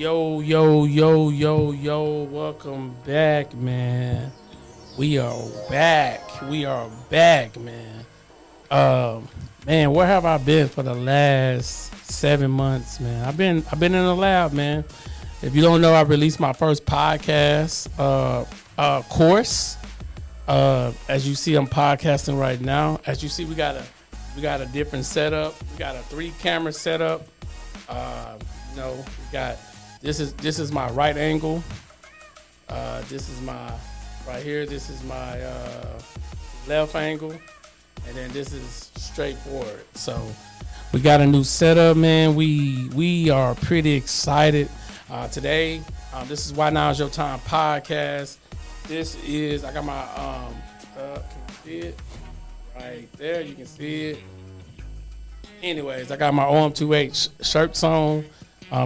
Yo, welcome back, man. We are back, man. Man, where have I been for the last 7 months, man? I've been in the lab, man. If you don't know, I released my first podcast course. As you see, I'm podcasting right now. As you see, we got a different setup. We got a 3-camera setup. We got this is my right angle. This is my right here. This is my left angle, and then this is straightforward. So we got a new setup, man. We are pretty excited today. This is Why Now Is Your Time Podcast. I got my can you see it right there? You can see it. Anyways, I got my OM2H shirts on.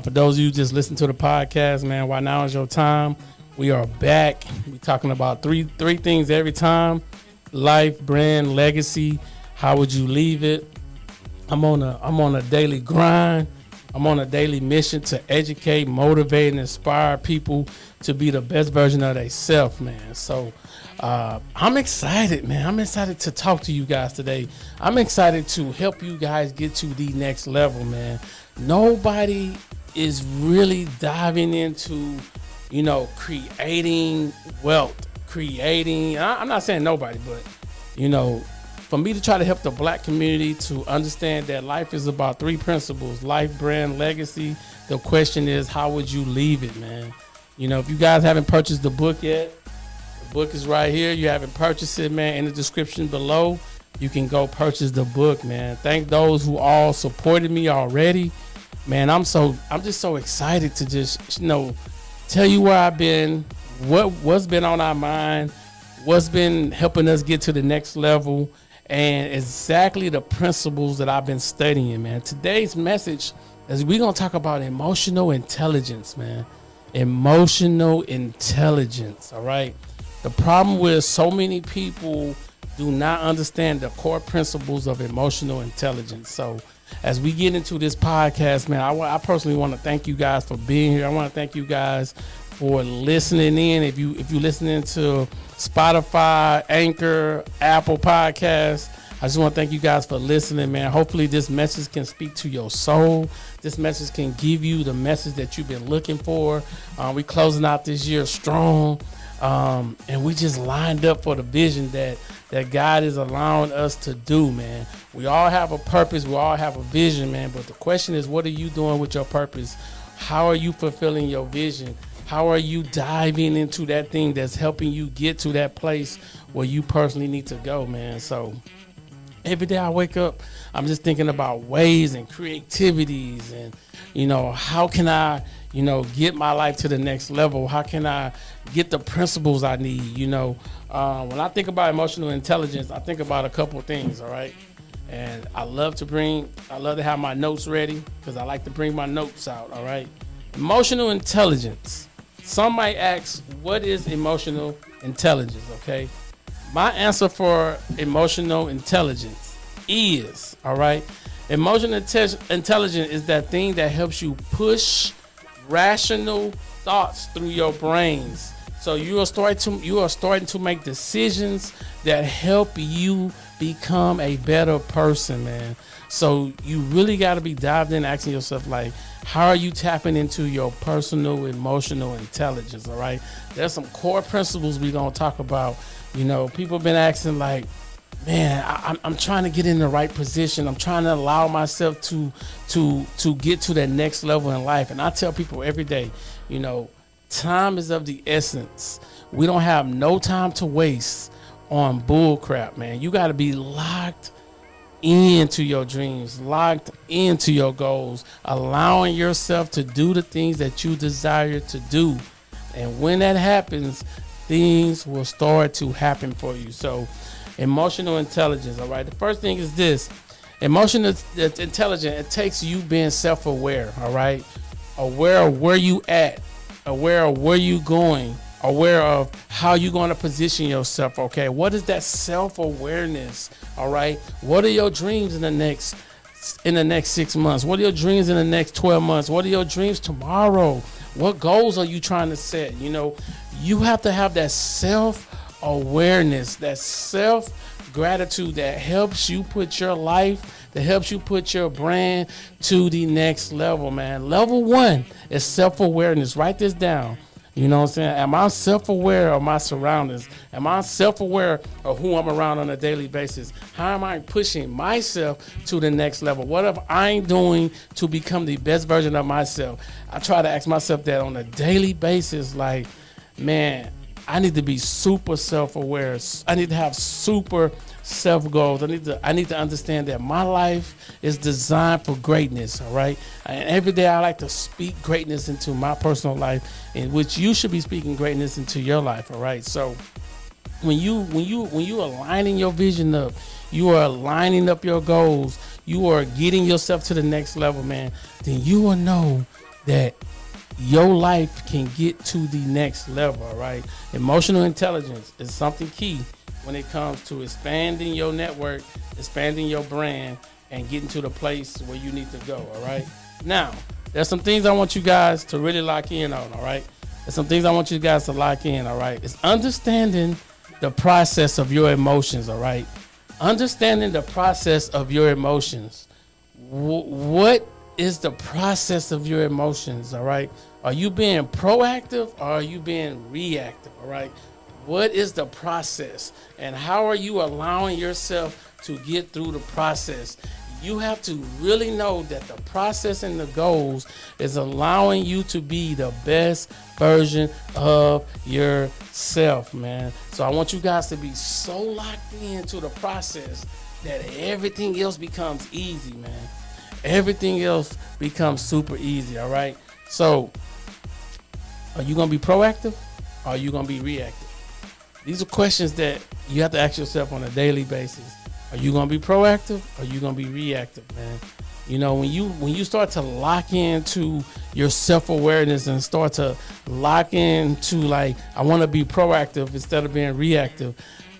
For those of you just listen to the podcast, man, Why Now Is Your Time? We are back. We're talking about three things every time: life, brand, legacy. How would you leave it? I'm on a daily grind. I'm on a daily mission to educate, motivate, and inspire people to be the best version of themselves, man. So I'm excited, man. I'm excited to talk to you guys today. I'm excited to help you guys get to the next level, man. Nobody is really diving into, creating wealth, I'm not saying nobody, but, for me to try to help the black community to understand that life is about 3 principles: life, brand, legacy. The question is, how would you leave it, man? If you guys haven't purchased the book yet, the book is right here. You haven't purchased it, man, in the description below, you can go purchase the book, man. Thank those who all supported me already. Man, I'm just so excited to just, tell you where I've been, what's been on our mind, what's been helping us get to the next level, and exactly the principles that I've been studying, man. Today's message is we're going to talk about emotional intelligence, man. Emotional intelligence, all right? The problem with so many people do not understand the core principles of emotional intelligence. So as we get into this podcast, man, I personally want to thank you guys for being here. I want to thank you guys for listening in. If you listening to Spotify, Anchor, Apple Podcasts, I just want to thank you guys for listening, man. Hopefully this message can speak to your soul. This message can give you the message that you've been looking for. We closing out this year strong, and we just lined up for the vision that God is allowing us to do, man. We all have a purpose. We all have a vision, man. But the question is, what are you doing with your purpose? How are you fulfilling your vision? How are you diving into that thing that's helping you get to that place where you personally need to go, man? So every day I wake up, I'm just thinking about ways and creativities and, how can I, get my life to the next level? How can I get the principles I need? When I think about emotional intelligence, I think about a couple of things, all right? And I love to have my notes ready because I like to bring my notes out, all right? Emotional intelligence. Some might ask, what is emotional intelligence, okay? My answer for emotional intelligence is, all right, emotional intelligence is that thing that helps you push rational thoughts through your brains. So you are starting to make decisions that help you become a better person, man. So you really got to be dived in, asking yourself, like, how are you tapping into your personal emotional intelligence, all right? There's some core principles we're going to talk about. People have been asking, like, man, I'm trying to get in the right position. I'm trying to allow myself to get to that next level in life. And I tell people every day, time is of the essence. We don't have no time to waste on bull crap, man. You got to be locked into your dreams, locked into your goals, allowing yourself to do the things that you desire to do. And when that happens, things will start to happen for you. So emotional intelligence, all right? The first thing is this. Emotional intelligence, it takes you being self-aware, all right? Aware of where you at, aware of where you going, aware of how you're going to position yourself, okay? What is that self-awareness, all right? What are your dreams in the next 6 months? What are your dreams in the next 12 months? What are your dreams tomorrow? What goals are you trying to set? You know, you have to have that self-awareness, that self-gratitude that helps you put your life, that helps you put your brand to the next level, man. Level 1 is self-awareness. Write this down. You know what I'm saying? Am I self-aware of my surroundings? Am I self-aware of who I'm around on a daily basis? How am I pushing myself to the next level? What am I doing to become the best version of myself? I try to ask myself that on a daily basis, like, man, I need to be super self-aware. I need to have super self-goals. I need to understand that my life is designed for greatness, all right? And every day I like to speak greatness into my personal life, in which you should be speaking greatness into your life, all right? So when you aligning your vision up, you are lining up your goals, you are getting yourself to the next level, man, then you will know that your life can get to the next level, all right? Emotional intelligence is something key when it comes to expanding your network, expanding your brand, and getting to the place where you need to go, all right? Now, there's some things I want you guys to really lock in on, all right? There's some things I want you guys to lock in, all right? It's understanding the process of your emotions, all right? Understanding the process of your emotions. What is the process of your emotions, all right? Are you being proactive or are you being reactive, all right? What is the process and how are you allowing yourself to get through the process? You have to really know that the process and the goals is allowing you to be the best version of yourself, man. So I want you guys to be so locked into the process that everything else becomes easy, man. Everything else becomes super easy, all right? So are you going to be proactive or are you going to be reactive? These are questions that you have to ask yourself on a daily basis. Are you going to be proactive or are you going to be reactive, man? You know, when you start to lock into your self-awareness and start to lock into, like, I want to be proactive instead of being reactive,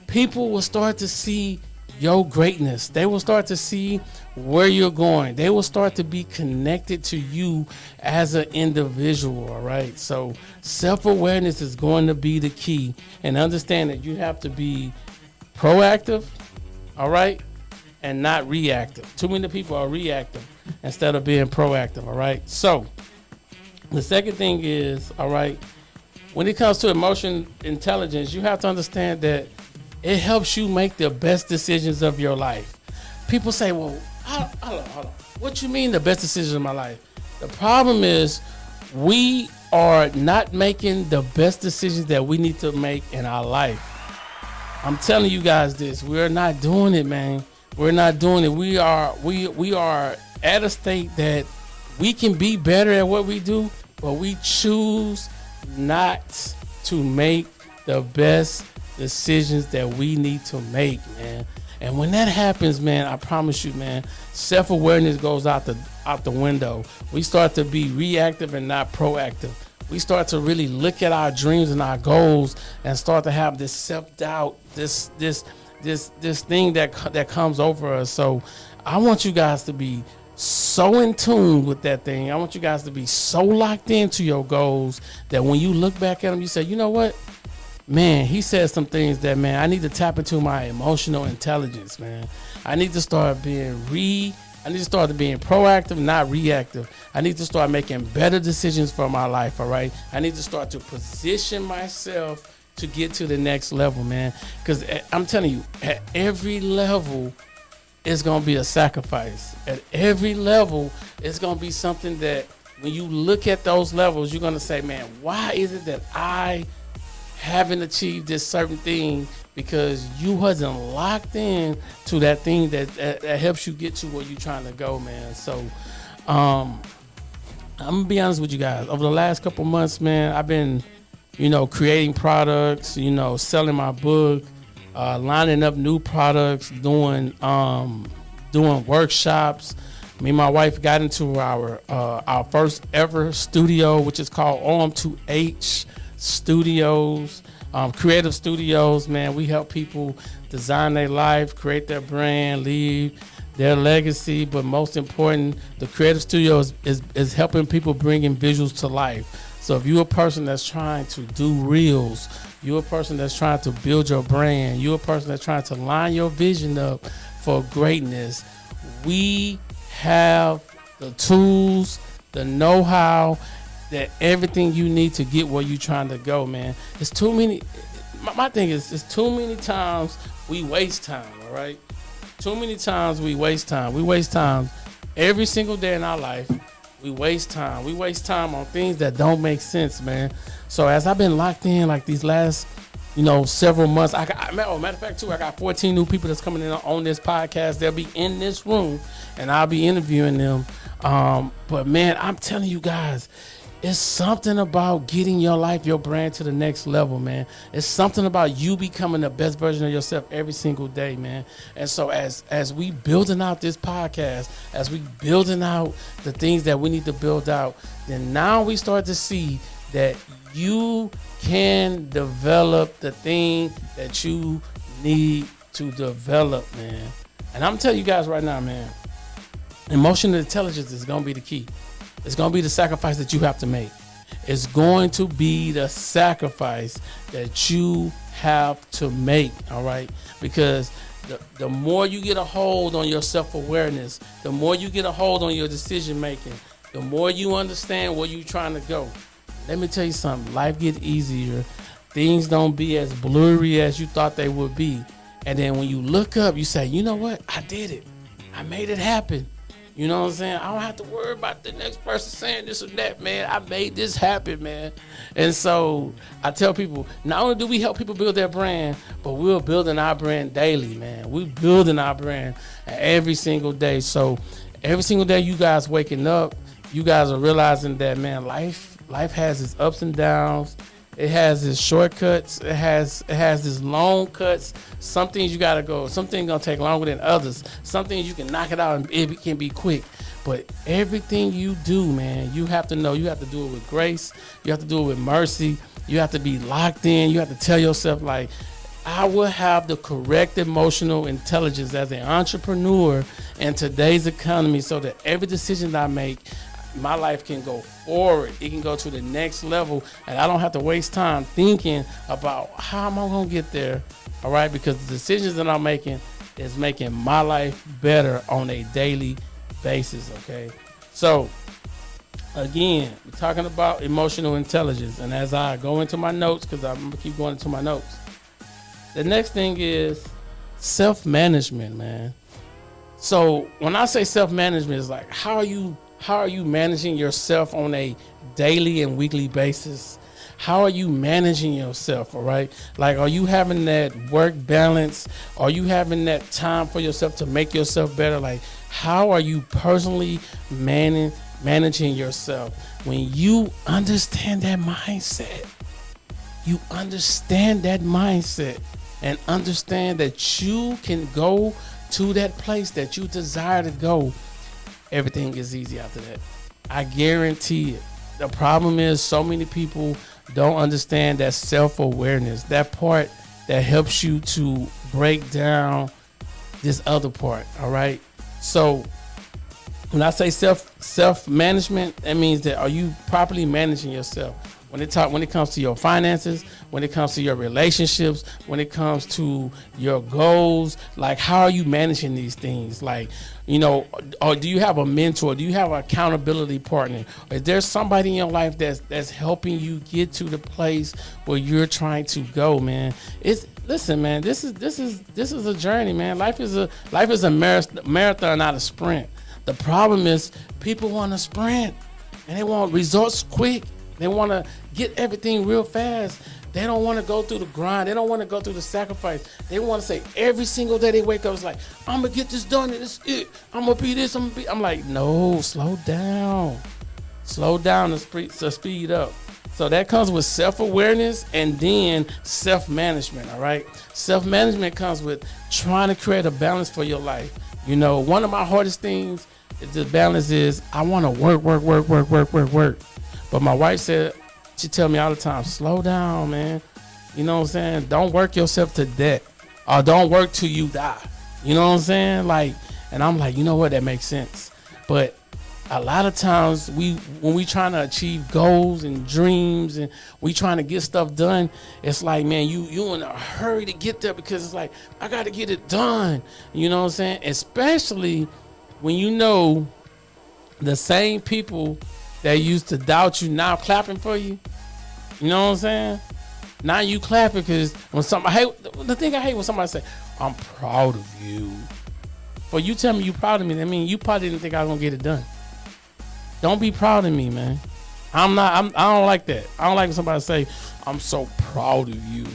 people will start to see your greatness. They will start to see where you're going. They will start to be connected to you as an individual, all right? So self-awareness is going to be the key. And understand that you have to be proactive, all right, and not reactive. Too many people are reactive instead of being proactive, all right? So the second thing is, all right, when it comes to emotion intelligence, you have to understand that it helps you make the best decisions of your life. People say, well, hold on. What you mean the best decisions of my life? The problem is we are not making the best decisions that we need to make in our life. I'm telling you guys this. We're not doing it, man. We're not doing it. We are at a state that we can be better at what we do, but we choose not to make the best decisions that we need to make, man. And when that happens, man, I promise you, man, self-awareness goes out the window. We start to be reactive and not proactive. We start to really look at our dreams and our goals and start to have this self-doubt, this thing that comes over us. So I want you guys to be so in tune with that thing. I want you guys to be so locked into your goals that when you look back at them, you say, you know what? Man, he said some things that, man, I need to tap into my emotional intelligence, man. I need to start being proactive, not reactive. I need to start making better decisions for my life, all right? I need to start to position myself to get to the next level, man. Because I'm telling you, at every level, it's going to be a sacrifice. At every level, it's going to be something that when you look at those levels, you're going to say, man, why is it that I haven't achieved this certain thing? Because you wasn't locked in to that thing that helps you get to where you're trying to go, man. So I'm gonna be honest with you guys. Over the last couple months, man, I've been, creating products, selling my book, lining up new products, doing workshops. Me and my wife got into our first ever studio, which is called OM2H Studios, creative studios, man. We help people design their life, create their brand, leave their legacy. But most important, the creative studios is helping people bring in visuals to life. So if you're a person that's trying to do reels, you're a person that's trying to build your brand, you're a person that's trying to line your vision up for greatness, we have the tools, the know-how, that everything you need to get where you're trying to go, man. It's too many. My thing is, it's too many times we waste time, all right? Too many times we waste time. We waste time every single day in our life. We waste time. We waste time on things that don't make sense, man. So as I've been locked in like these last, several months, matter of fact, too, I got 14 new people that's coming in on this podcast. They'll be in this room, and I'll be interviewing them. But man, I'm telling you guys, it's something about getting your life, your brand to the next level, man. It's something about you becoming the best version of yourself every single day, man. And so as we building out this podcast, as we building out the things that we need to build out, then now we start to see that you can develop the thing that you need to develop, man. And I'm telling you guys right now, man, emotional intelligence is going to be the key. It's going to be the sacrifice that you have to make. It's going to be the sacrifice that you have to make, all right? Because the more you get a hold on your self-awareness, the more you get a hold on your decision-making, the more you understand where you're trying to go. Let me tell you something. Life gets easier. Things don't be as blurry as you thought they would be. And then when you look up, you say, you know what? I did it. I made it happen. You know what I'm saying? I don't have to worry about the next person saying this or that, man. I made this happen, man. And so I tell people, not only do we help people build their brand, but we're building our brand daily, man. We're building our brand every single day. So every single day you guys waking up, you guys are realizing that, man, life has its ups and downs. It has its shortcuts. It has its long cuts. Some things you gotta go. Some things gonna take longer than others. Some things you can knock it out and it can be quick. But everything you do, man, you have to know you have to do it with grace. You have to do it with mercy. You have to be locked in. You have to tell yourself, like, I will have the correct emotional intelligence as an entrepreneur in today's economy so that every decision that I make, my life can go forward. It can go to the next level, and I don't have to waste time thinking about how am I going to get there, all right? Because the decisions that I'm making is making my life better on a daily basis, okay? So, again, we're talking about emotional intelligence, and as I go into my notes, because I'm going to keep going into my notes, the next thing is self-management, man. So, when I say self-management, it's like, how are you managing yourself on a daily and weekly basis? How are you managing yourself, all right? Like, are you having that work balance? Are you having that time for yourself to make yourself better? Like, how are you personally managing yourself? When you understand that mindset, and understand that you can go to that place that you desire to go, everything is easy after that. I guarantee it. The problem is so many people don't understand that self-awareness, that part that helps you to break down this other part, all right? So when I say self-management, that means that are you properly managing yourself? When it comes to your finances, when it comes to your relationships, when it comes to your goals, like, how are you managing these things? Like, or do you have a mentor? Do you have an accountability partner? Is there somebody in your life that's helping you get to the place where you're trying to go, man? Listen, man, this is a journey, man. Life is a marathon, not a sprint. The problem is people want to sprint and they want results quick. They want to get everything real fast. They don't want to go through the grind. They don't want to go through the sacrifice. They want to say every single day they wake up, it's like, I'm going to get this done and it's it. I'm going to be this. I'm like, no, slow down. Slow down to speed up. So that comes with self-awareness and then self-management, all right? Self-management comes with trying to create a balance for your life. One of my hardest things is the balance is I want to work. But my wife said, she tell me all the time, slow down, man. You know what I'm saying? Don't work yourself to death, or don't work till you die. You know what I'm saying? Like, and I'm like, you know what? That makes sense. But a lot of times when we trying to achieve goals and dreams and we trying to get stuff done, it's like, man, you in a hurry to get there because it's like, I got to get it done. You know what I'm saying? Especially when you know the same people that used to doubt you now clapping for you. You know what I'm saying? Now you clapping because when the thing I hate when somebody say, I'm proud of you. For you tell me you proud of me, I mean, you probably didn't think I was going to get it done. Don't be proud of me, man. I don't like that. I don't like when somebody say, I'm so proud of you.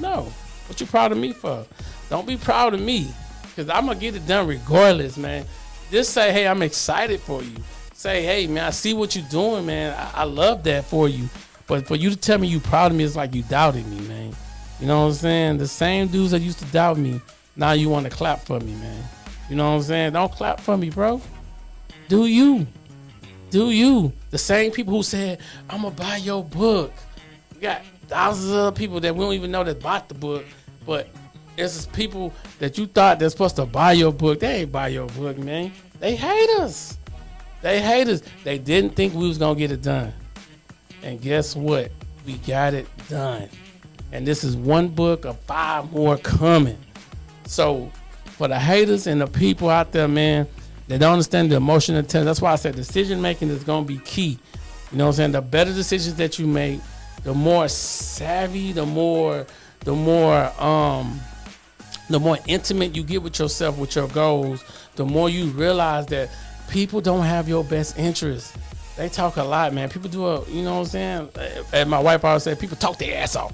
No. What you proud of me for? Don't be proud of me. Because I'm going to get it done regardless, man. Just say, hey, I'm excited for you. Say, hey, man, I see what you're doing, man. I love that for you. But for you to tell me you proud of me, it's like you doubted me, man. You know what I'm saying? The same dudes that used to doubt me, now you want to clap for me, man. You know what I'm saying? Don't clap for me, bro. Do you. Do you. The same people who said, I'm going to buy your book. We got thousands of other people that we don't even know that bought the book. But there's just people that you thought they're supposed to buy your book. They ain't buy your book, man. They hate us. They hate us. They didn't think we was going to get it done. And guess what? We got it done. And this is one book of 5 more coming. So for the haters and the people out there, man, they don't understand the emotional intelligence. That's why I said decision making is going to be key. You know what I'm saying? The better decisions that you make, the more savvy, the more intimate you get with yourself, with your goals, the more you realize that people don't have your best interest. They talk a lot, man. People do you know what I'm saying? As my wife always said, people talk their ass off.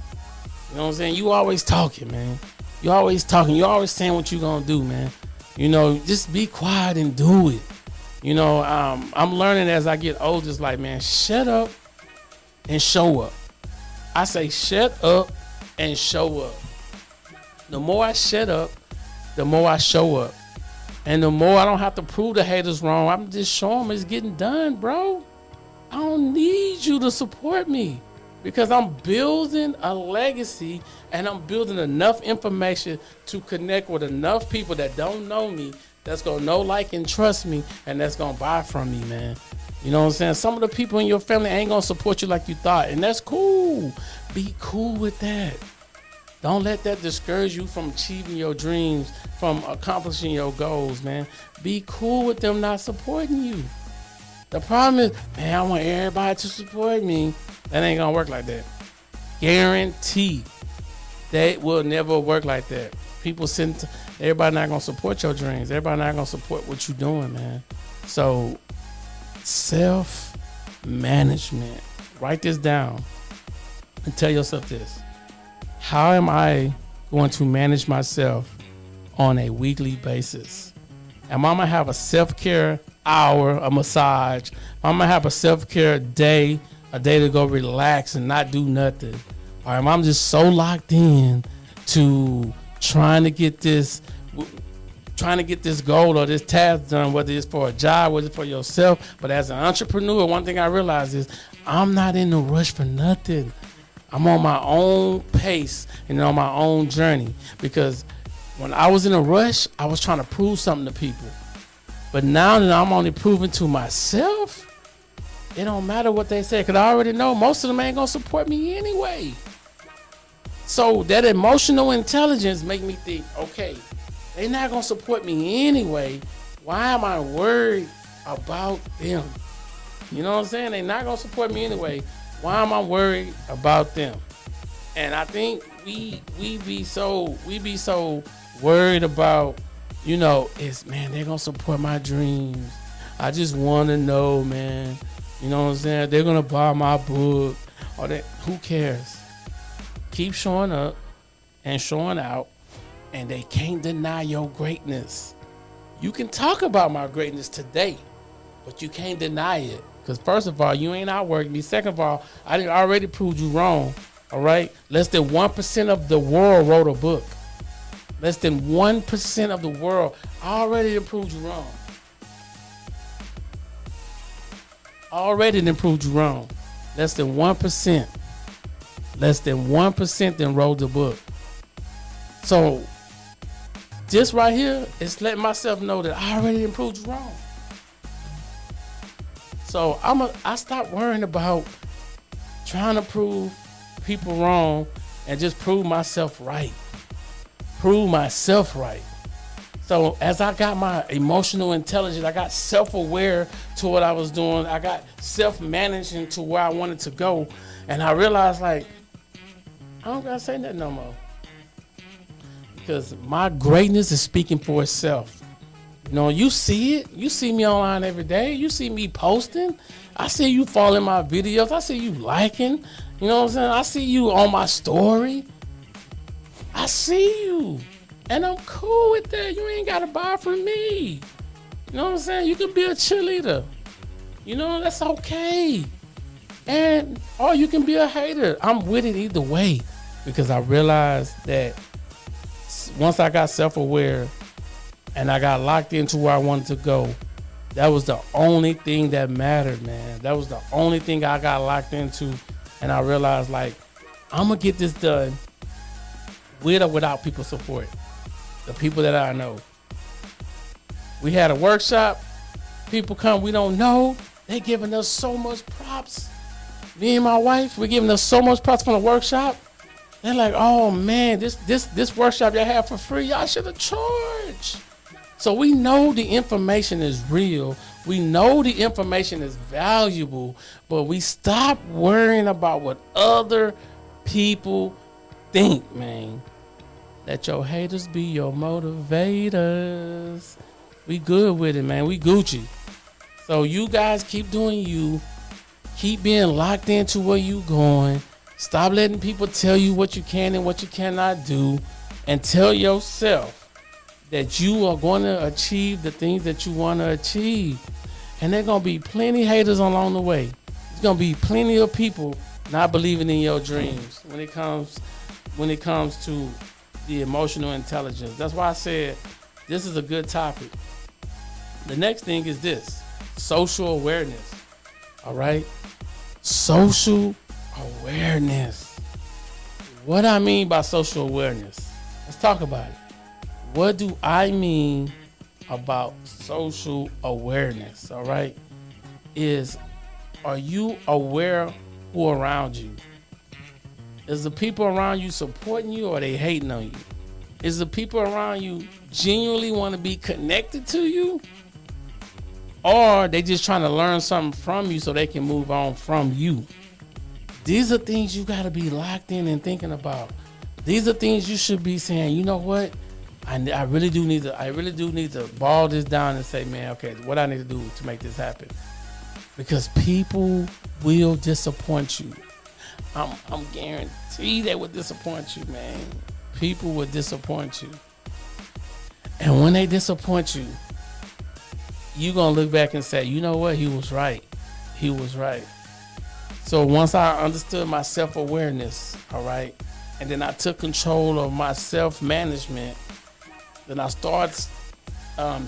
You know what I'm saying? You always talking, man. You always talking. You always saying what you gonna do, man. You know, just be quiet and do it. You know, I'm learning as I get older. It's like, man, shut up and show up. I say shut up and show up. The more I shut up, the more I show up. And the more I don't have to prove the haters wrong. I'm just showing them it's getting done, bro. I don't need you to support me because I'm building a legacy and I'm building enough information to connect with enough people that don't know me, that's going to know, like, and trust me, and that's going to buy from me, man. You know what I'm saying? Some of the people in your family ain't going to support you like you thought, and that's cool. Be cool with that. Don't let that discourage you from achieving your dreams, from accomplishing your goals, man. Be cool with them not supporting you. The problem is, man, I want everybody to support me. That ain't going to work like that. Guaranteed. That will never work like that. Everybody not going to support your dreams. Everybody not going to support what you're doing, man. So, self-management. Write this down and tell yourself this. How am I going to manage myself on a weekly basis? Am I going to have a self-care hour, a massage? Am I going to have a self-care day, a day to go relax and not do nothing? Or am I just so locked in to trying to get this goal or this task done, whether it's for a job, whether it's for yourself? But as an entrepreneur, one thing I realize is I'm not in a rush for nothing. I'm on my own pace and on my own journey, because when I was in a rush, I was trying to prove something to people. But now that I'm only proving to myself, it don't matter what they say, because I already know most of them ain't going to support me anyway. So that emotional intelligence make me think, okay, they're not going to support me anyway. Why am I worried about them? You know what I'm saying? They're not going to support me anyway. Why am I worried about them? And I think we be so worried about, you know, man, they're gonna support my dreams. I just want to know, man. You know what I'm saying? They're gonna buy my book. Or who cares? Keep showing up and showing out, and they can't deny your greatness. You can talk about my greatness today, but you can't deny it. Because first of all, you ain't outworked me. Second of all, I didn't already prove you wrong. All right? Less than 1% of the world wrote a book. Less than 1% of the world. I already proved you wrong. Already done proved you wrong. Less than 1%. Less than 1% then wrote the book. So this right here is letting myself know that I already done proved you wrong. So I stopped worrying about trying to prove people wrong and just prove myself right. Prove myself right. So as I got my emotional intelligence, I got self-aware to what I was doing. I got self-managing to where I wanted to go. And I realized, like, I don't gotta say that no more. Because my greatness is speaking for itself. You know, you see it. You see me online every day. You see me posting. I see you following my videos. I see you liking. You know what I'm saying? I see you on my story. I see you. And I'm cool with that. You ain't got to buy from me. You know what I'm saying? You can be a cheerleader. You know, that's okay. Or you can be a hater. I'm with it either way. Because I realized that once I got self-aware and I got locked into where I wanted to go, that was the only thing that mattered, man. That was the only thing I got locked into. And I realized, like, I'm going to get this done with or without people's support. The people that I know. We had a workshop. People come we don't know. They giving us so much props. Me and my wife, we're giving us so much props from the workshop. They're like, oh man, this workshop y'all have for free, y'all should have charged. So we know the information is real. We know the information is valuable, but we stop worrying about what other people think, man. Let your haters be your motivators. We good with it, man. We Gucci. So you guys keep doing you. Keep being locked into where you going. Stop letting people tell you what you can and what you cannot do. And tell yourself that you are going to achieve the things that you want to achieve. And there's going to be plenty haters along the way. There's going to be plenty of people not believing in your dreams when it comes to the emotional intelligence. That's why I said this is a good topic. The next thing is this: social awareness. All right? Social awareness. What I mean by social awareness? Let's talk about it. What do I mean about social awareness? All right? Are you aware who around you? Is the people around you supporting you or are they hating on you? Is the people around you genuinely want to be connected to you? Or they just trying to learn something from you so they can move on from you? These are things you got to be locked in and thinking about. These are things you should be saying, you know what? I really do need to ball this down and say, man, okay, what I need to do to make this happen? Because people will disappoint you. I'm guaranteed they will disappoint you, man. People will disappoint you. And when they disappoint you, you're going to look back and say, you know what? He was right. He was right. So once I understood my self-awareness, all right, and then I took control of my self-management, then I started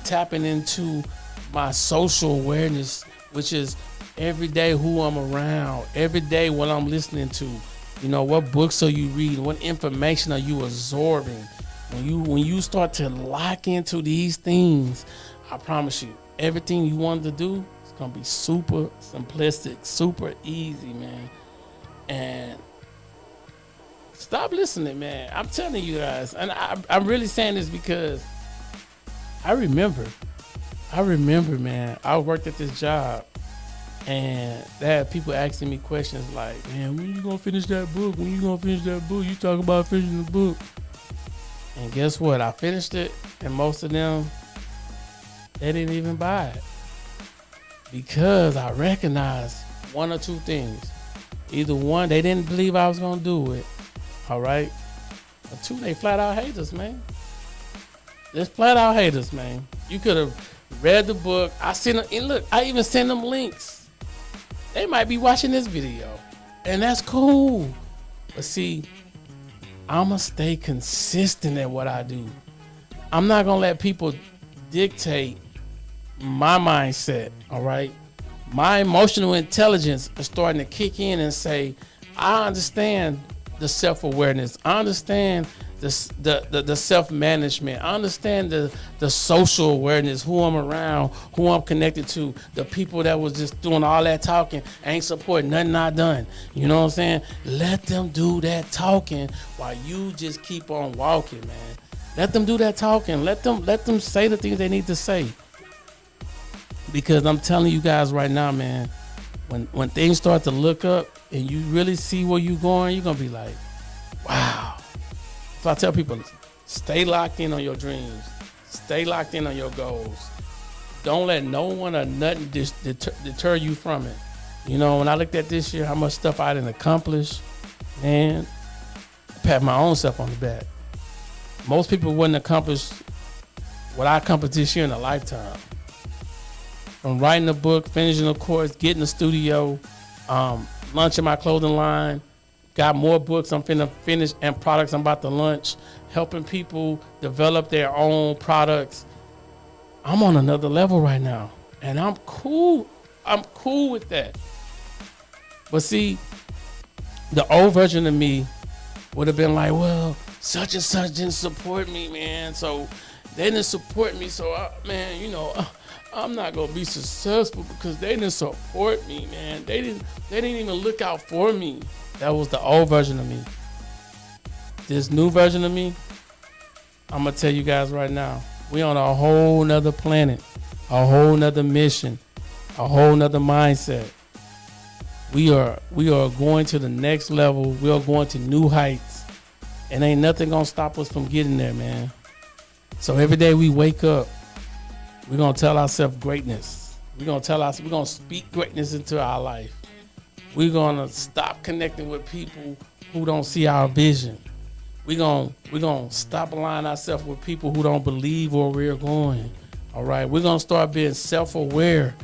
tapping into my social awareness, which is every day who I'm around, every day what I'm listening to. You know, what books are you reading? What information are you absorbing? When you start to lock into these things, I promise you, everything you wanted to do is gonna be super simplistic, super easy, man. And stop listening, man. I'm telling you guys, and I'm really saying this because I remember, man. I worked at this job. And they had people asking me questions like, man, when you gonna finish that book? When you gonna finish that book? You talking about finishing the book. And guess what? I finished it, and most of them, they didn't even buy it. Because I recognized one or two things. Either one, they didn't believe I was gonna do it, all right? Or two, they flat out haters, man. Just flat out haters, man. You could have read the book. I sent them, and look, I even sent them links. They might be watching this video, and that's cool. But see, I'ma stay consistent at what I do. I'm not gonna let people dictate my mindset, all right? My emotional intelligence is starting to kick in and say, I understand the self-awareness. I understand the self-management. I understand the social awareness, who I'm around, who I'm connected to, the people that was just doing all that talking, ain't supporting nothing I done. You know what I'm saying? Let them do that talking while you just keep on walking, man. Let them do that talking. Let them say the things they need to say. Because I'm telling you guys right now, man, when things start to look up and you really see where you're going, you're going to be like, wow. So I tell people, stay locked in on your dreams. Stay locked in on your goals. Don't let no one or nothing deter you from it. You know, when I looked at this year, how much stuff I didn't accomplish, man, I pat my own self on the back. Most people wouldn't accomplish what I accomplished this year in a lifetime. From writing a book, finishing a course, getting a studio, launching my clothing line, got more books I'm finna finish and products I'm about to launch, helping people develop their own products. I'm on another level right now, and I'm cool. I'm cool with that. But see, the old version of me would have been like, well, such and such didn't support me, man. So they didn't support me. So, man, you know, I'm not gonna be successful because they didn't support me, man. They didn't even look out for me. That was the old version of me. This new version of me, I'm gonna tell you guys right now, we on a whole nother planet, a whole nother mission, a whole nother mindset. We are going to the next level. We are going to new heights, and ain't nothing gonna stop us from getting there, man. So every day we wake up, we're gonna tell ourselves greatness. We're gonna speak greatness into our life. We're gonna stop connecting with people who don't see our vision. We're gonna stop aligning ourselves with people who don't believe where we're going. All right, we're gonna start being self-aware.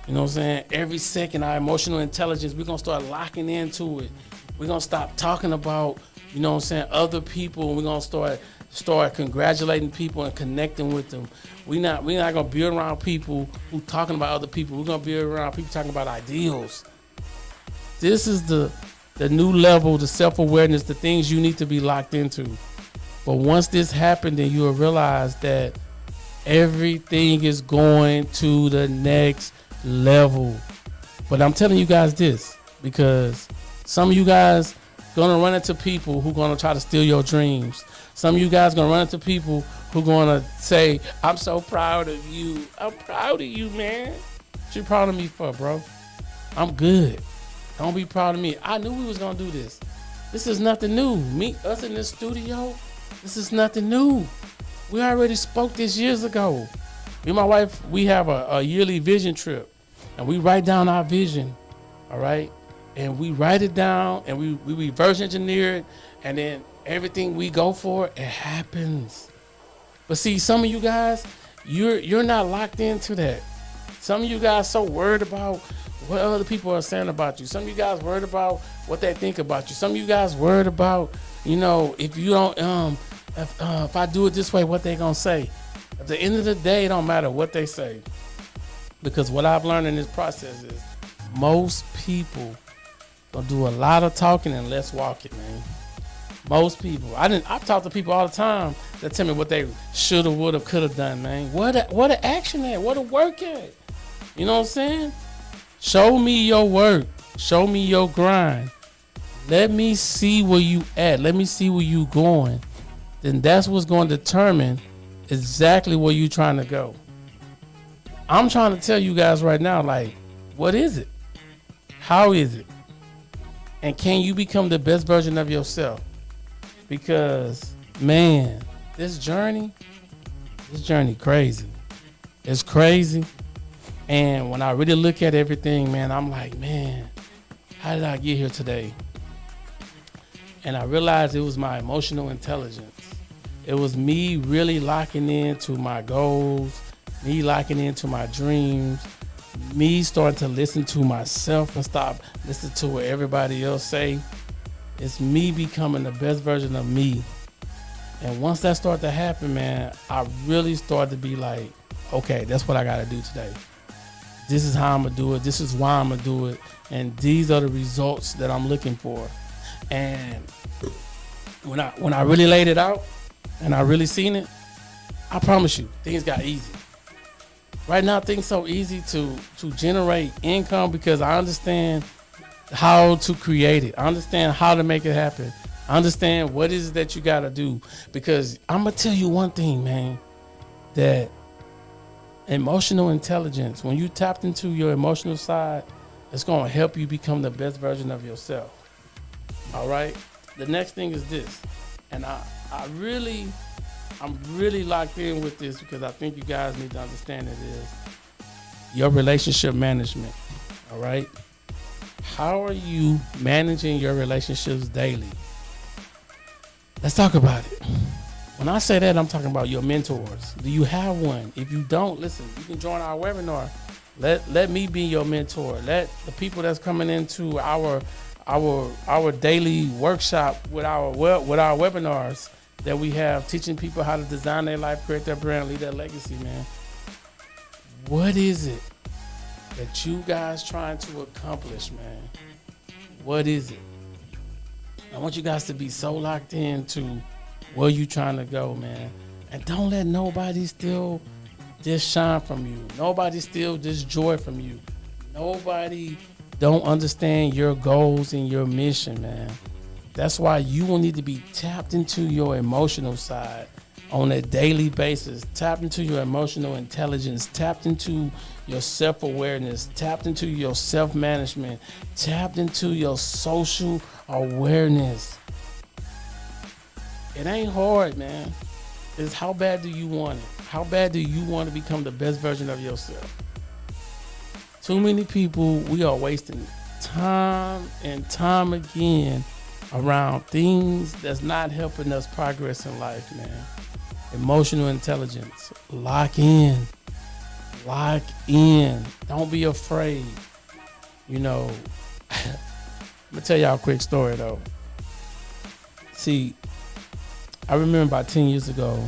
You know what I'm saying? Every second, our emotional intelligence, we're gonna start locking into it. We're gonna stop talking about, you know what I'm saying, other people. We're gonna start congratulating people and connecting with them. We're not gonna be around people who talking about other people. We're gonna be around people talking about ideals. This is the new level, the self-awareness, the things you need to be locked into. But once this happened, then you will realize that everything is going to the next level. But I'm telling you guys this because some of you guys gonna run into people who gonna try to steal your dreams. Some of you guys gonna run into people who gonna say, I'm so proud of you. I'm proud of you, man. What you proud of me for, bro? I'm good. Don't be proud of me. I knew we was gonna do this. This is nothing new. Us in this studio, this is nothing new. We already spoke this years ago. Me and my wife, we have a yearly vision trip, and we write down our vision, all right? And we write it down, and we reverse engineer it, and then everything we go for, it happens. But see, some of you guys, you're not locked into that. Some of you guys so worried about what other people are saying about you. Some of you guys worried about what they think about you. Some of you guys worried about, you know, if you don't, if I do it this way, what they gonna say. At the end of the day, it don't matter what they say. Because what I've learned in this process is most people gonna do a lot of talking and less walking, man. Most people. I've talked to people all the time that tell me what they shoulda, woulda, coulda done, man. What a action at? What a work at? You know what I'm saying? Show me your work. Show me your grind. Let me see where you at. Let me see where you going. Then that's what's going to determine exactly where you trying to go. I'm trying to tell you guys right now, like, what is it? How is it? And can you become the best version of yourself? Because, man, this journey crazy. It's crazy. And when I really look at everything, man, I'm like, man, how did I get here today? And I realized it was my emotional intelligence. It was me really locking into my goals, me locking into my dreams, me starting to listen to myself and stop listening to what everybody else say. It's me becoming the best version of me. And once that started to happen, man, I really started to be like, okay, that's what I got to do today. This is how I'm going to do it. This is why I'm going to do it. And these are the results that I'm looking for. And when I really laid it out and I really seen it, I promise you, things got easy. Right now, things so easy to generate income because I understand how to create it. I understand how to make it happen. I understand what is it that you got to do. Because I'm going to tell you one thing, man, that emotional intelligence, when you tapped into your emotional side, it's going to help you become the best version of yourself. All right? The next thing is this. And I'm really locked in with this because I think you guys need to understand it is your relationship management. All right? How are you managing your relationships daily? Let's talk about it. When I say that, I'm talking about your mentors. Do you have one? If you don't, listen, you can join our webinar. Let me be your mentor. Let the people that's coming into our daily workshop with our webinars that we have, teaching people how to design their life, create their brand, leave their legacy, man. What is it that you guys trying to accomplish, man? What is it? I want you guys to be so locked into where you trying to go, man. And don't let nobody steal this shine from you. Nobody steal this joy from you. Nobody don't understand your goals and your mission, man. That's why you will need to be tapped into your emotional side on a daily basis. Tapped into your emotional intelligence. Tapped into your self-awareness. Tapped into your self-management. Tapped into your social awareness. It ain't hard, man. It's how bad do you want it? How bad do you want to become the best version of yourself? Too many people, we are wasting time and time again around things that's not helping us progress in life, man. Emotional intelligence. Lock in. Lock in. Don't be afraid. You know, I'm going to tell y'all a quick story, though. See, I remember about 10 years ago.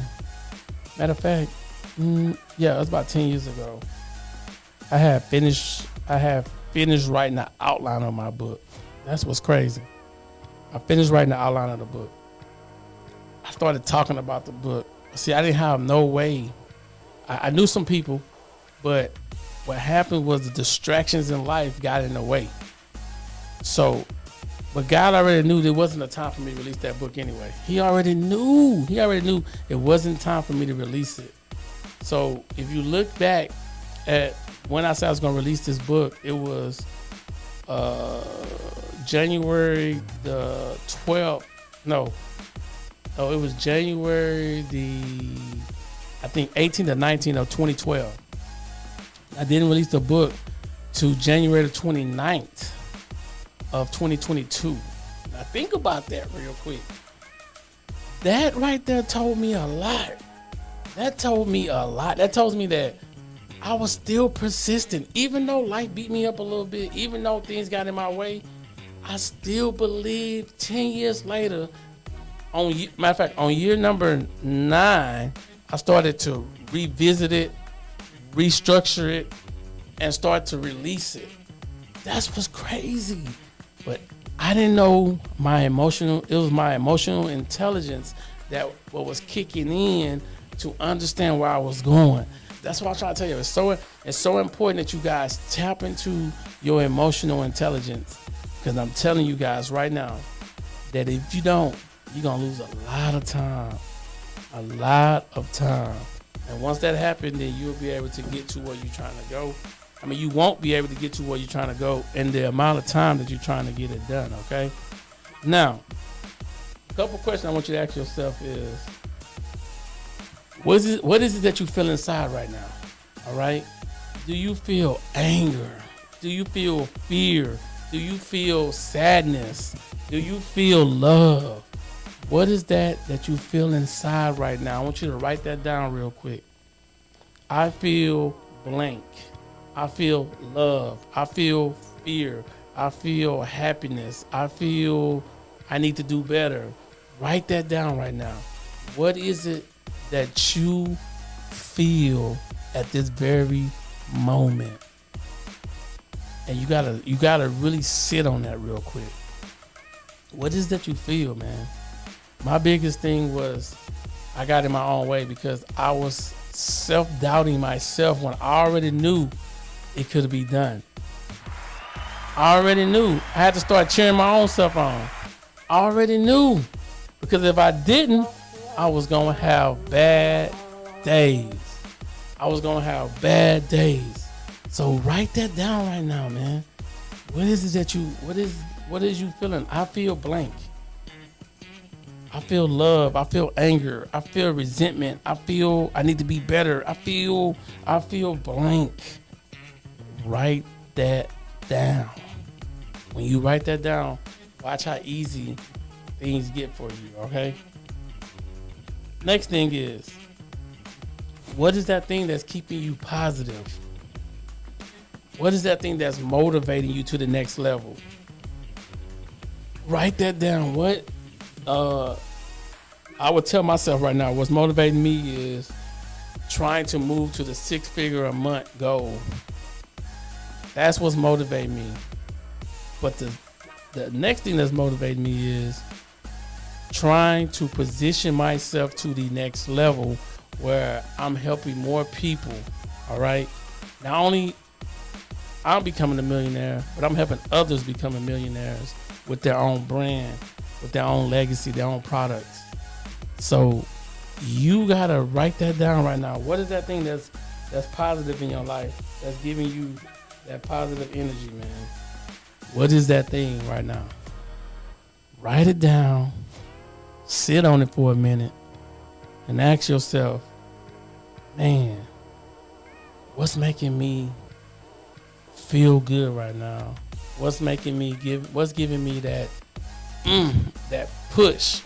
Matter of fact, yeah, it was about 10 years ago. I had finished writing the outline of my book. That's what's crazy. I finished writing the outline of the book. I started talking about the book. See, I didn't have no way. I knew some people, but what happened was the distractions in life got in the way. So, but God already knew there wasn't a time for me to release that book anyway. He already knew it wasn't time for me to release it. So if you look back at when I said I was going to release this book, it was January the 12th. No, it was January the, I think 18th or 19th of 2012. I didn't release the book to January the 29th of 2022. Now think about that real quick. That right there told me a lot. That tells me that I was still persistent. Even though life beat me up a little bit, even though things got in my way, I still believe 10 years later, matter of fact, on year number 9, I started to revisit it, restructure it, and start to release it. That's what's crazy. But I didn't know it was my emotional intelligence that what was kicking in to understand where I was going. That's what I'm trying to tell you. It's so important that you guys tap into your emotional intelligence. Because I'm telling you guys right now that if you don't, you're going to lose a lot of time. A lot of time. And once that happens, then you'll be able to get to where you're trying to go. I mean, you won't be able to get to where you're trying to go in the amount of time that you're trying to get it done, okay? Now, a couple questions I want you to ask yourself is, what is it that you feel inside right now, all right? Do you feel anger? Do you feel fear? Do you feel sadness? Do you feel love? What is that you feel inside right now? I want you to write that down real quick. I feel blank. I feel love. I feel fear. I feel happiness. I feel I need to do better. Write that down right now. What is it that you feel at this very moment? And you gotta really sit on that real quick. What is that you feel, man? My biggest thing was I got in my own way because I was self-doubting myself when I already knew it could be done. I already knew. I had to start cheering my own self on. I already knew. Because if I didn't, I was going to have bad days. I was going to have bad days. So write that down right now, man. What is it that what is you feeling? I feel blank. I feel love. I feel anger. I feel resentment. I feel I need to be better. I feel blank. Write that down. When you write that down, watch how easy things get for you, okay? Next thing is, what is that thing that's keeping you positive? What is that thing that's motivating you to the next level? Write that down. What I would tell myself right now, what's motivating me is trying to move to the 6-figure a month goal. That's what's motivating me. But the next thing that's motivating me is trying to position myself to the next level where I'm helping more people, all right? Not only I'm becoming a millionaire, but I'm helping others become millionaires with their own brand, with their own legacy, their own products. So you gotta write that down right now. What is that thing that's positive in your life, that's giving you that positive energy, man? What is that thing right now? Write it down, sit on it for a minute, and ask yourself, man, what's making me feel good right now? What's giving me that that push,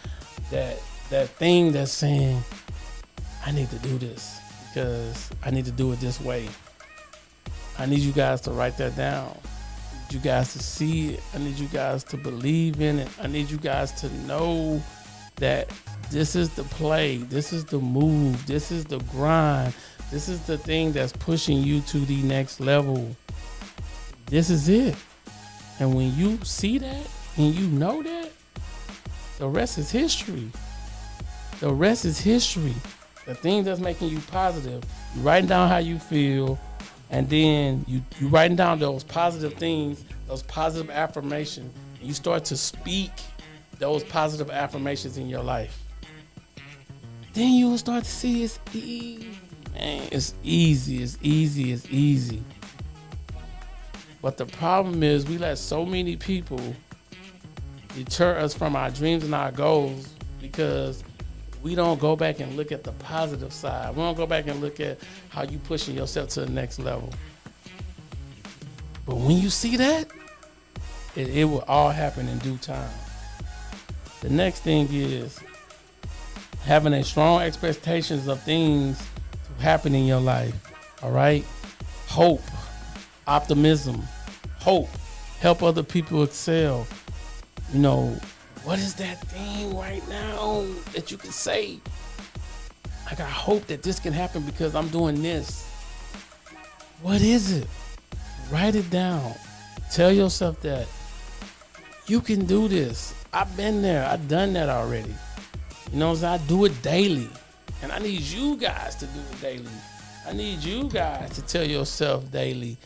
that thing that's saying, I need to do this because I need to do it this way. I need you guys to write that down. I need you guys to see it. I need you guys to believe in it. I need you guys to know that this is the play. This is the move. This is the grind. This is the thing that's pushing you to the next level. This is it. And when you see that and you know that, the rest is history. The rest is history. The thing that's making you positive, you writing down how you feel, and then you writing down those positive things, those positive affirmations, and you start to speak those positive affirmations in your life. Then you will start to see it's easy. Man, it's easy, it's easy, it's easy. But the problem is we let so many people deter us from our dreams and our goals because we don't go back and look at the positive side. We don't go back and look at how you pushing yourself to the next level. But when you see that, it will all happen in due time. The next thing is having a strong expectations of things to happen in your life. All right? Hope, optimism, hope, help other people excel. You know, what is that thing right now that you can say? Like, I hope that this can happen because I'm doing this. What is it? Write it down. Tell yourself that you can do this. I've been there. I've done that already. You know, so I do it daily. And I need you guys to do it daily. I need you guys to tell yourself daily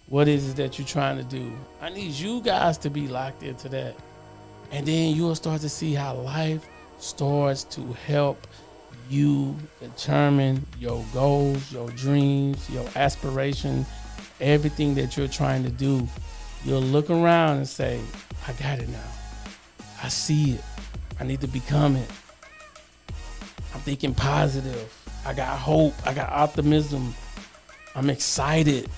what is it that you're trying to do. I need you guys to be locked into that. And then you'll start to see how life starts to help you determine your goals, your dreams, your aspirations, everything that you're trying to do. You'll look around and say, I got it now. I see it. I need to become it. I'm thinking positive. I got hope. I got optimism. I'm excited.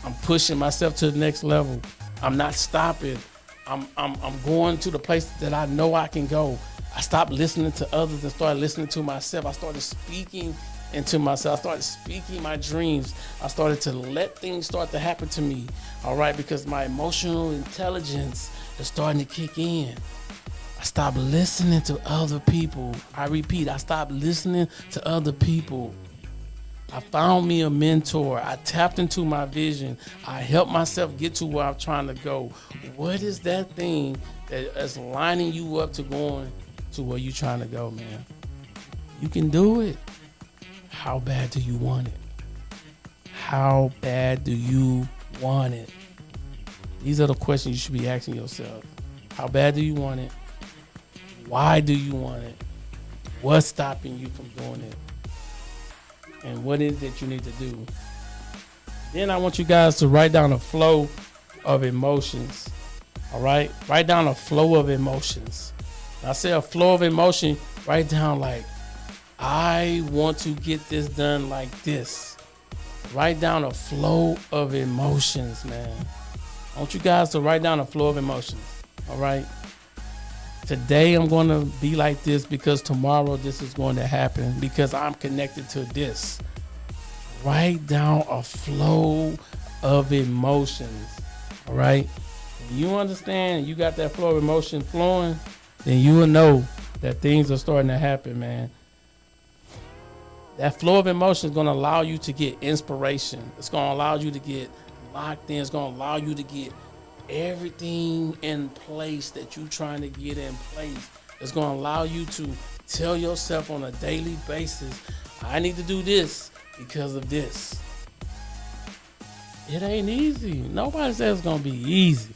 I'm pushing myself to the next level. I'm not stopping. I'm going to the place that I know I can go. I stopped listening to others and started listening to myself. I started speaking into myself. I started speaking my dreams. I started to let things start to happen to me. All right, because my emotional intelligence is starting to kick in. I stopped listening to other people. I repeat, I stopped listening to other people. I found me a mentor. I tapped into my vision. I helped myself get to where I'm trying to go. What is that thing that is lining you up to to where you're trying to go, man. You can do it. How bad do you want it? How bad do you want it? These are the questions you should be asking yourself. How bad do you want it? Why do you want it? What's stopping you from doing it? And what is it you need to do? Then I want you guys to write down a flow of emotions. All right? Write down a flow of emotions. When I say a flow of emotion, write down like, I want to get this done like this. Write down a flow of emotions, man. I want you guys to write down a flow of emotions. All right? Today I'm going to be like this because tomorrow this is going to happen because I'm connected to this. Write down a flow of emotions. All right? When you understand you got that flow of emotion flowing, then you will know that things are starting to happen, man. That flow of emotion is going to allow you to get inspiration. It's going to allow you to get locked in. It's going to allow you to get everything in place that you're trying to get in place. It's going to allow you to tell yourself on a daily basis, I need to do this because of this. It ain't easy. Nobody says it's going to be easy.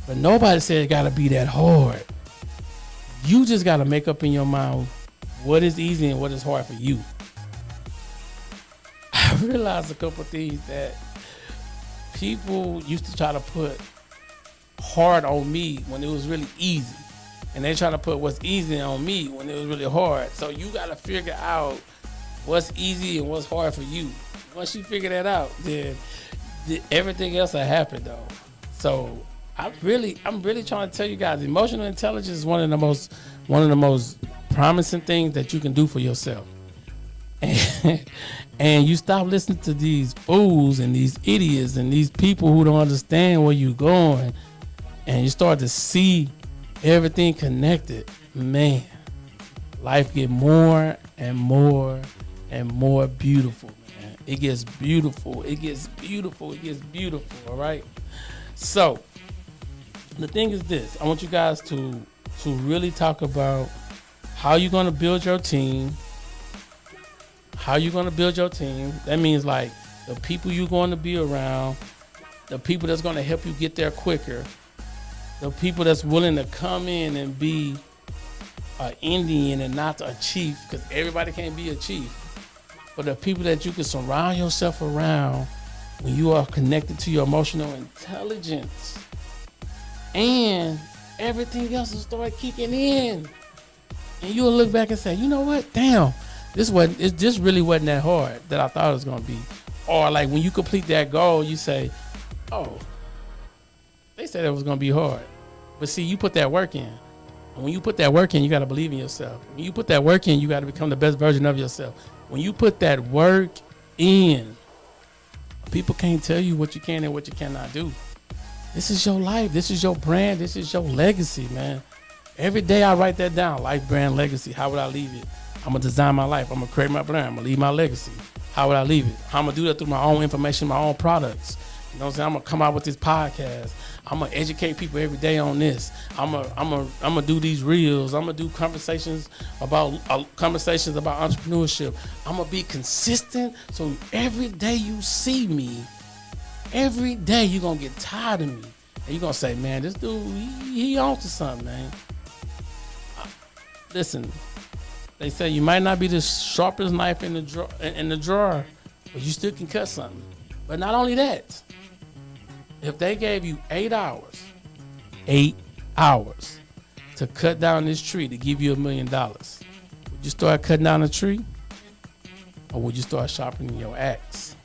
But nobody said it got to be that hard. You just got to make up in your mind what is easy and what is hard for you. I realized a couple of things that people used to try to put hard on me when it was really easy. And they try to put what's easy on me when it was really hard. So you got to figure out what's easy and what's hard for you. Once you figure that out, then everything else will happen though. So I'm really trying to tell you guys, emotional intelligence is one of the most promising things that you can do for yourself. And you stop listening to these fools and these idiots and these people who don't understand where you're going, and you start to see everything connected. Man, life get more and more and more beautiful, man. It gets beautiful. It gets beautiful. It gets beautiful. All right. So the thing is this: I want you guys to really talk about how you're going to build your team. How you going to build your team. That means like the people you're going to be around, the people that's going to help you get there quicker, the people that's willing to come in and be an Indian and not a chief, because everybody can't be a chief. But the people that you can surround yourself around when you are connected to your emotional intelligence, and everything else will start kicking in. And you'll look back and say, you know what? Damn. This really wasn't that hard that I thought it was gonna be. Or like when you complete that goal, you say, oh, they said it was gonna be hard. But see, you put that work in. And when you put that work in, you gotta believe in yourself. When you put that work in, you gotta become the best version of yourself. When you put that work in, people can't tell you what you can and what you cannot do. This is your life. This is your brand. This is your legacy, man. Every day I write that down. Life, brand, legacy. How would I leave it? I'm going to design my life. I'm going to create my brand. I'm going to leave my legacy. How would I leave it? I'm going to do that through my own information, my own products. You know what I'm saying? I'm going to come out with this podcast. I'm going to educate people every day on this. I'm going to do these reels. I'm going to do conversations about entrepreneurship. I'm going to be consistent. So every day you see me, every day you're going to get tired of me. And you're going to say, man, this dude, he on to something, man. Listen. They say you might not be the sharpest knife in the drawer, but you still can cut something. But not only that, if they gave you 8 hours to cut down this tree to give you $1 million, would you start cutting down a tree, or would you start sharpening your axe?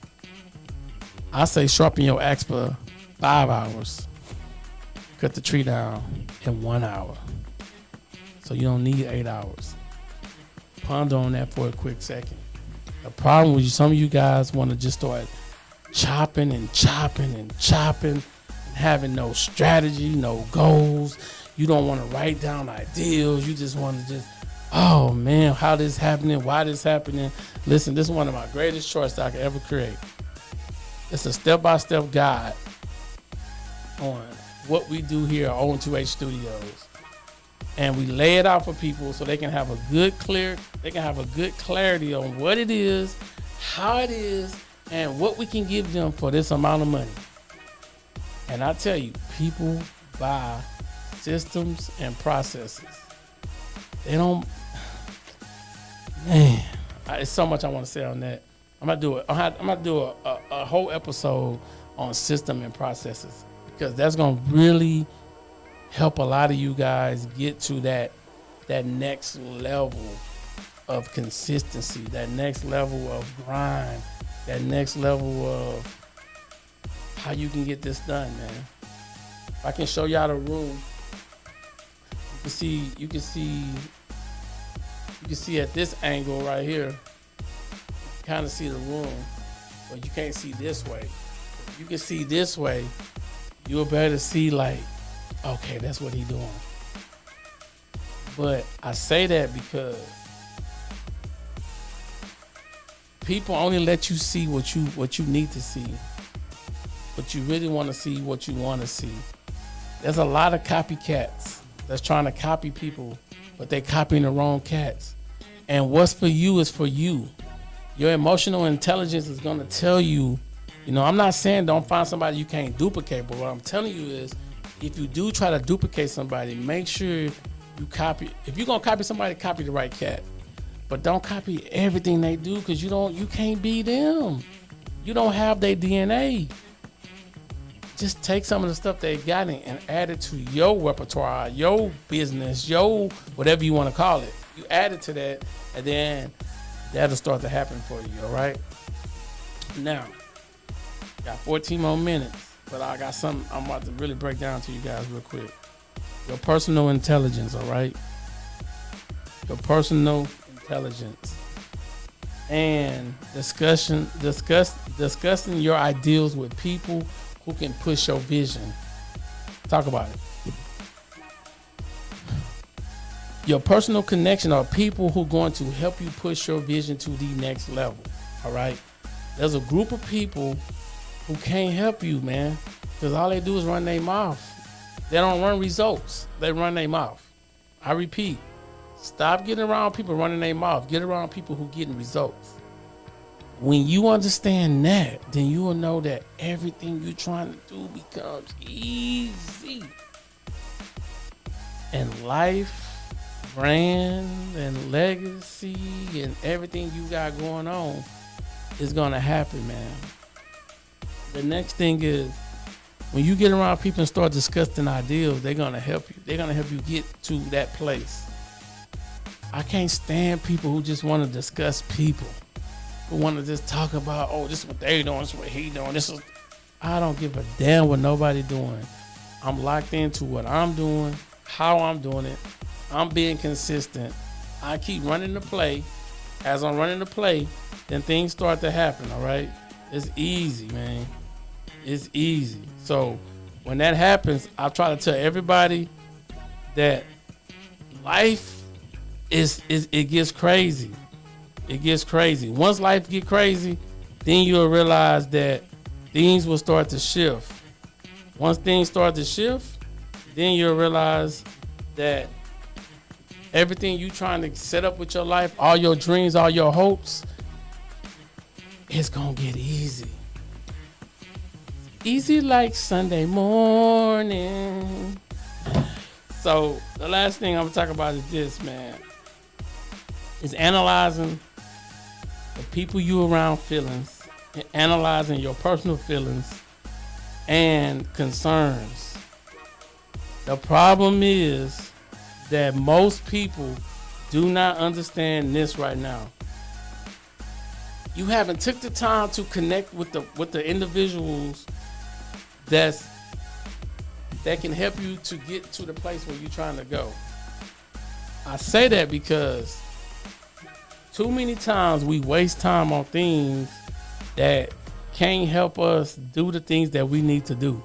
I say sharpen your axe for 5 hours. Cut the tree down in 1 hour. So you don't need 8 hours. Ponder on that for a quick second. The problem with some of you guys want to just start chopping and having no strategy, no goals. You don't want to write down ideals. You just want to oh man, how this happening? Why this happening? Listen, this is one of my greatest shorts I could ever create. It's a step-by-step guide on what we do here at O2H Studios. and we lay it out for people so they can have a good clarity on what it is, how it is, and what we can give them for this amount of money. And I tell you, people buy systems and processes. They don't, man, it's so much I want to say on that. I'm gonna do a whole episode on system and processes, because that's gonna really help a lot of you guys get to that next level of consistency, that next level of grind, that next level of how you can get this done, man. If I can show y'all the room, you can see at this angle right here, kind of see the room, but you can't see this way. If you can see this way, you'll be able to see like, okay, that's what he's doing. But I say that because people only let you see what you need to see. But you really want to see what you want to see. There's a lot of copycats that's trying to copy people, but they copying the wrong cats. And what's for you is for you. Your emotional intelligence is going to tell you, I'm not saying don't find somebody you can't duplicate, but what I'm telling you is, if you do try to duplicate somebody, make sure you copy. If you're going to copy somebody, copy the right cat. But don't copy everything they do, because you can't be them. You don't have their DNA. Just take some of the stuff they got and add it to your repertoire, your business, your whatever you want to call it. You add it to that, and then that'll start to happen for you, all right? Now, got 14 more minutes, but I got something I'm about to really break down to you guys real quick. Your personal intelligence, all right? Your personal intelligence. And discussing your ideals with people who can push your vision. Talk about it. Your personal connection are people who are going to help you push your vision to the next level. All right. There's a group of people who can't help you, man, because all they do is run their mouth. They don't run results. They run their mouth. I repeat, stop getting around people running their mouth. Get around people who getting results. When you understand that, then you will know that everything you're trying to do becomes easy. And life, brand, and legacy, and everything you got going on is going to happen, man. The next thing is, when you get around people and start discussing ideals, they're going to help you. They're going to help you get to that place. I can't stand people who just want to discuss people. Who want to just talk about, oh, this is what they doing, this is what he doing. I don't give a damn what nobody doing. I'm locked into what I'm doing, how I'm doing it. I'm being consistent. I keep running the play. As I'm running the play, then things start to happen, all right? It's easy, man. It's easy. So when that happens, I try to tell everybody that life it gets crazy. It gets crazy. Once life get crazy, then you'll realize that things will start to shift. Once things start to shift, then you'll realize that everything you trying to set up with your life, all your dreams, all your hopes, it's gonna get easy. Easy like Sunday morning. So the last thing I'm gonna talk about is this, man. Is analyzing the people you around feelings, and analyzing your personal feelings and concerns. The problem is that most people do not understand this right now. You haven't took the time to connect with the individuals that can help you to get to the place where you're trying to go. I say that because too many times we waste time on things that can't help us do the things that we need to do.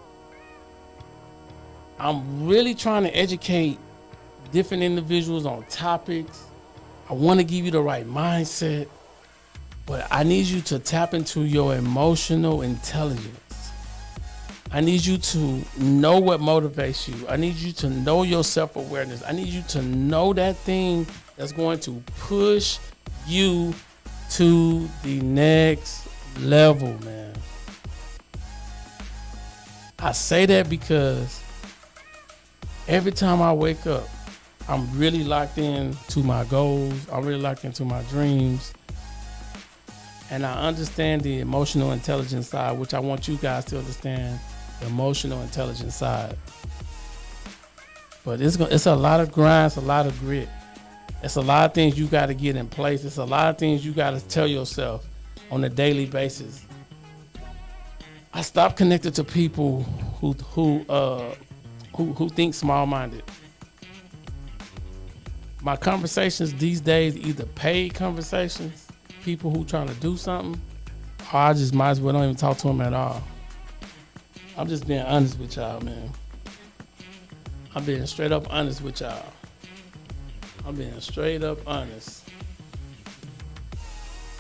I'm really trying to educate different individuals on topics. I want to give you the right mindset, but I need you to tap into your emotional intelligence. I need you to know what motivates you. I need you to know your self-awareness. I need you to know that thing that's going to push you to the next level, man. I say that because every time I wake up, I'm really locked in to my goals. I'm really locked into my dreams. And I understand the emotional intelligence side, which I want you guys to understand, the emotional intelligence side. But it's a lot of grind, it's a lot of grit. It's a lot of things you got to get in place. It's a lot of things you got to tell yourself on a daily basis. I stopped connected to people who think small-minded. My conversations these days, either paid conversations, people who trying to do something, or I just might as well don't even talk to them at all. I'm just being honest with y'all, man. I'm being straight up honest with y'all. I'm being straight up honest.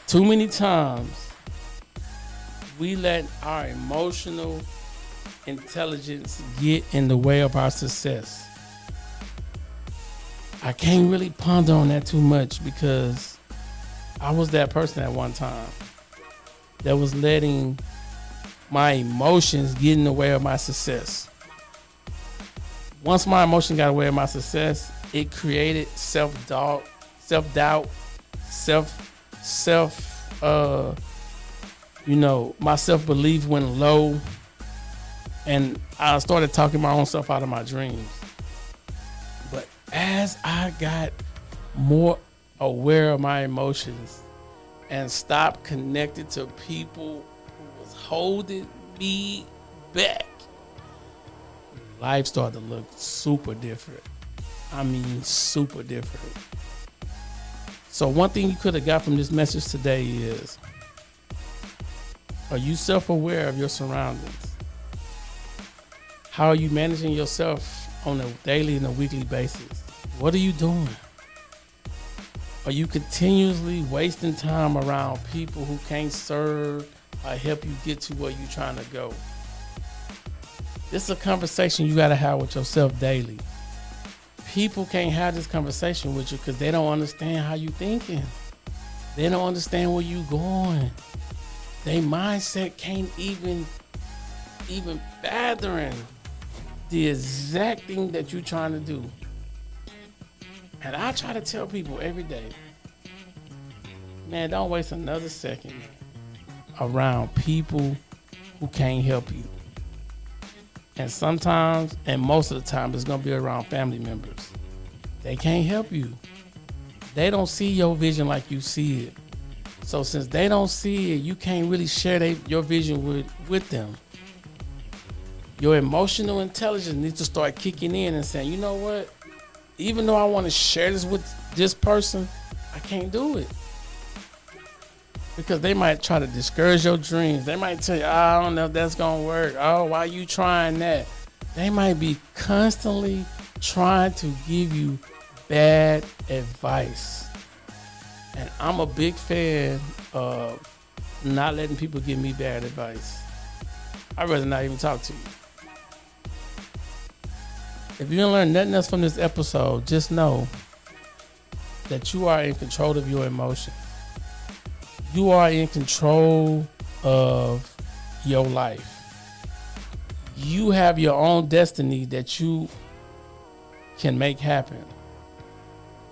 Too many times, we let our emotional intelligence get in the way of our success. I can't really ponder on that too much because I was that person at one time that was letting my emotions get in the way of my success. Once my emotion got in the way of my success, it created self-doubt, my self-belief went low, and I started talking my own self out of my dreams. But as I got more aware of my emotions and stopped connected to people who was holding me back, life started to look super different. I mean, super different. So one thing you could have got from this message today is, are you self-aware of your surroundings? How are you managing yourself on a daily and a weekly basis? What are you doing? Are you continuously wasting time around people who can't serve or help you get to where you're trying to go? This is a conversation you got to have with yourself daily. People can't have this conversation with you because they don't understand how you thinking. They don't understand where you going. Their mindset can't even fathom the exact thing that you're trying to do. And I try to tell people every day, man, don't waste another second around people who can't help you. And sometimes, and most of the time, it's going to be around family members. They can't help you. They don't see your vision like you see it. So since they don't see it, you can't really share your vision with them. Your emotional intelligence needs to start kicking in and saying, you know what? Even though I want to share this with this person, I can't do it. Because they might try to discourage your dreams. They might tell you, I don't know if that's going to work. Oh, why are you trying that? They might be constantly trying to give you bad advice. And I'm a big fan of not letting people give me bad advice. I'd rather not even talk to you. If you didn't learn nothing else from this episode, just know that you are in control of your emotions. You are in control of your life. You have your own destiny that you can make happen.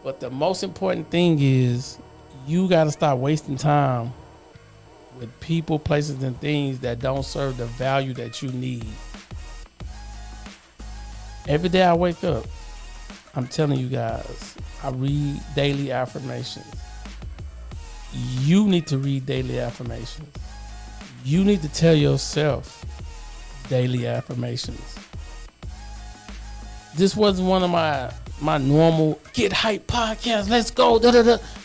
But the most important thing is you got to stop wasting time with people, places, and things that don't serve the value that you need. Every day I wake up, I'm telling you guys, I read daily affirmations. You need to read daily affirmations. You need to tell yourself daily affirmations. This wasn't one of my normal get hype podcasts. Let's go.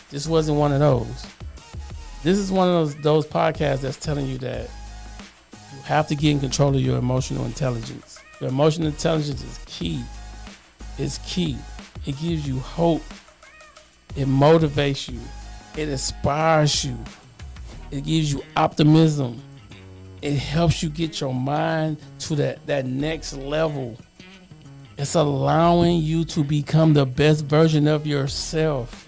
This wasn't one of those. This is one of those podcasts that's telling you that you have to get in control of your emotional intelligence. Your emotional intelligence is key. It's key. It gives you hope. It motivates you. It inspires you. It gives you optimism. it helps you get your mind to that next level. It's allowing you to become the best version of yourself.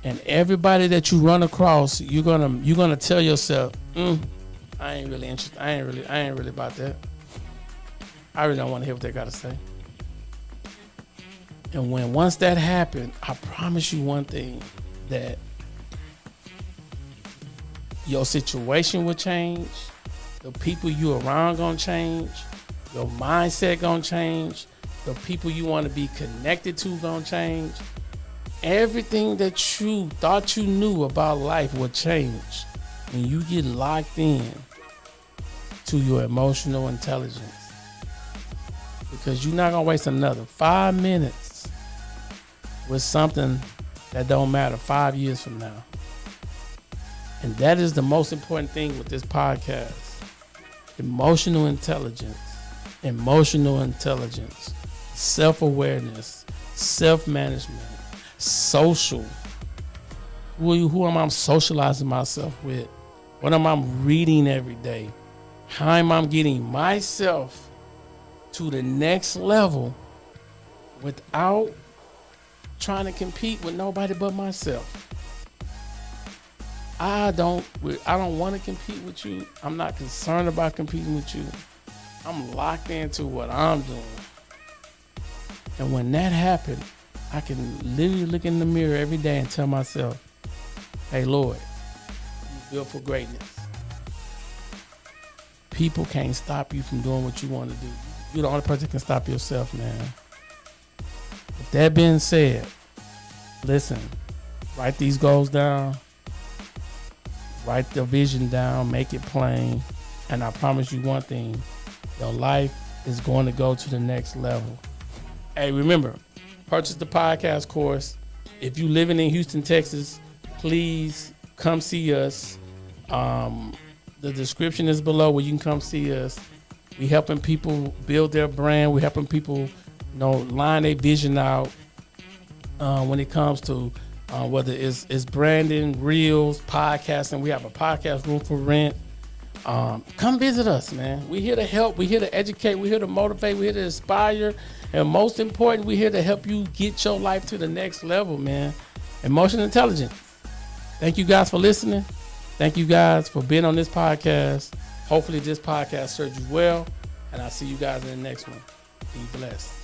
And everybody that you run across, you're gonna tell yourself, I ain't really interested. I ain't really about that. I really don't want to hear what they gotta say. And once that happened, I promise you one thing, that your situation will change, the people you around gonna change, your mindset gonna change, the people you want to be connected to gonna change. Everything that you thought you knew about life will change when you get locked in to your emotional intelligence. Because you're not gonna waste another 5 minutes with something that don't matter 5 years from now. And that is the most important thing with this podcast. Emotional intelligence, self-awareness, self-management, social. Who am I socializing myself with? What am I reading every day? How am I getting myself to the next level without trying to compete with nobody but myself? I don't want to compete with you. I'm not concerned about competing with you. I'm locked into what I'm doing. And when that happened, I can literally look in the mirror every day and tell myself, hey, Lloyd, you're built for greatness. People can't stop you from doing what you want to do. You're the only person that can stop yourself, man. With that being said, listen, write these goals down. Write the vision down, make it plain, and I promise you one thing, your life is going to go to the next level. Hey, remember, purchase the podcast course. If you're living in Houston, Texas, please come see us. The description is below where you can come see us. We helping people build their brand. We're helping people, line their vision out when it comes to whether it's branding, reels, podcasting. We have a podcast room for rent. Come visit us, man. We're here to help. We're here to educate. We're here to motivate. We're here to inspire. And most important, we're here to help you get your life to the next level, man. Emotional intelligence. Thank you guys for listening. Thank you guys for being on this podcast. Hopefully this podcast served you well. And I'll see you guys in the next one. Be blessed.